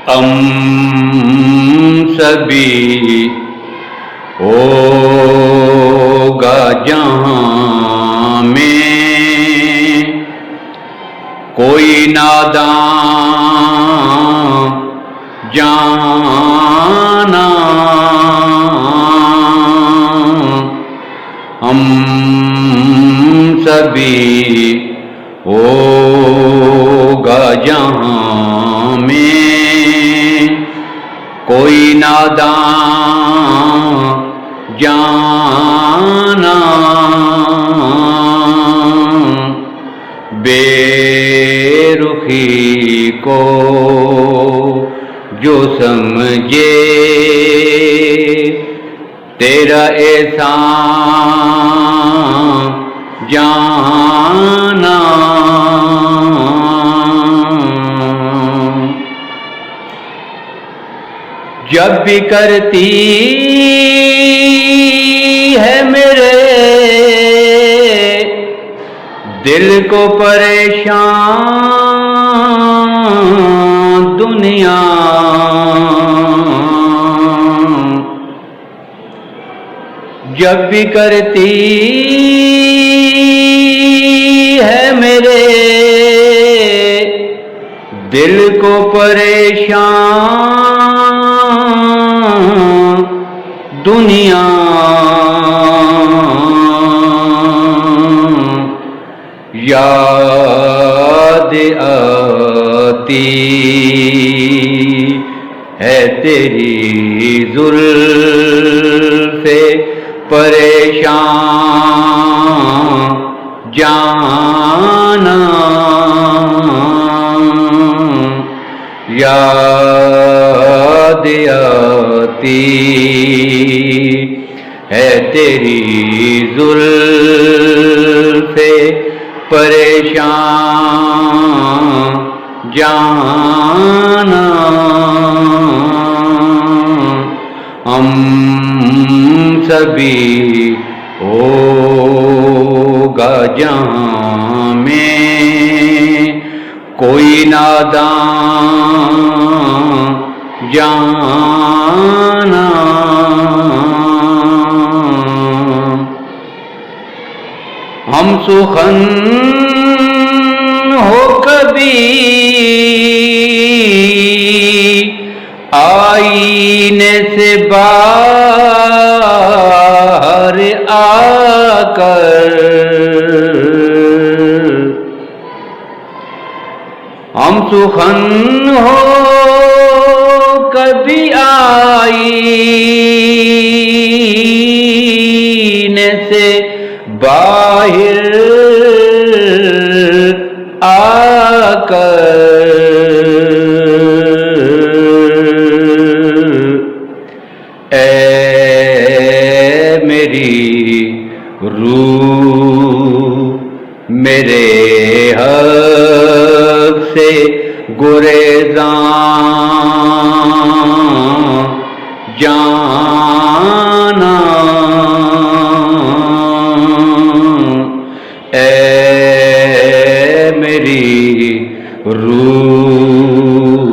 ہم سبھی ہوگا جہاں میں کوئی نادان جانا، ہم سبھی ہوگا جہاں میں کوئی نادان جانا، بے رخی کو جو سمجھے تیرا احسان جانا، جب بھی کرتی ہے میرے دل کو پریشان دنیا، جب بھی کرتی ہے میرے دل کو پریشان دنیا، یاد آتی ہے تیری زلف پریشان جانا، یاد آتی ہے تیری زلف پریشان جانا، ہم سبھی ہوگا جہاں میں کوئی نادان جانا، ہم سخن ہو کبھی آئینے سے باہر آ کر، ہم سخن ہو کبھی آئینے سے باہر آ کر، اے میری روح میرے حق سے گریزاں جانا، اے میری روح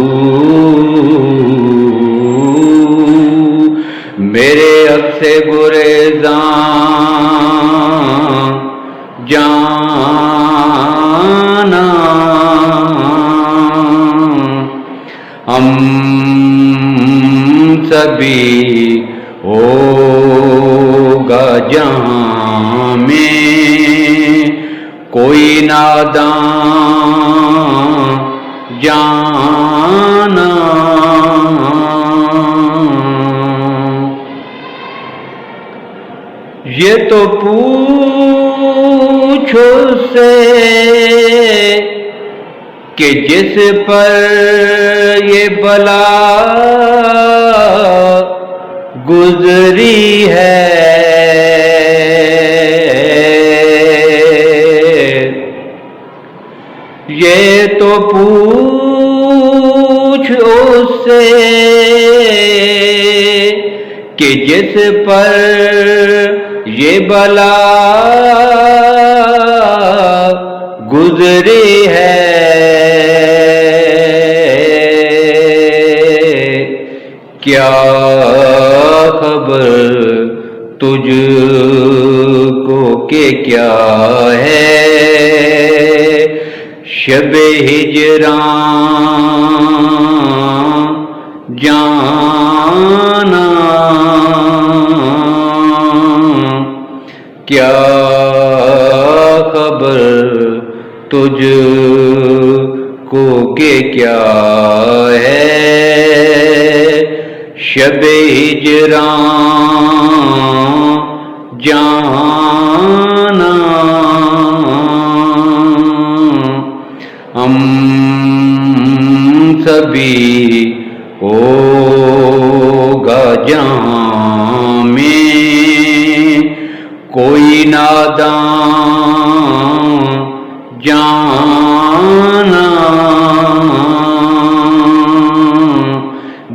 میرے حق سے گریزاں جانا، ہم سبھی ہوگا جہاں میں کوئی نادان جانا، یہ تو پوچھو اس سے کہ جس پر یہ بلا گزری ہے، یہ تو پوچھ اس سے کہ جس پر یہ بلا گزری ہے، کیا خبر تجھ کو کہ کیا ہے شب ہجراں جانا، کیا خبر تجھ کو کہ کیا ہے شب ہجراں جانا، ہم سبھی ہوگا جہاں میں کوئی نادان جانا،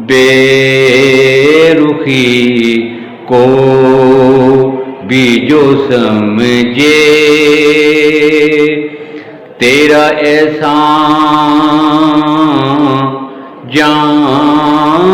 بے رخی کو بھی جو سمجھے تیرا احسان جانا،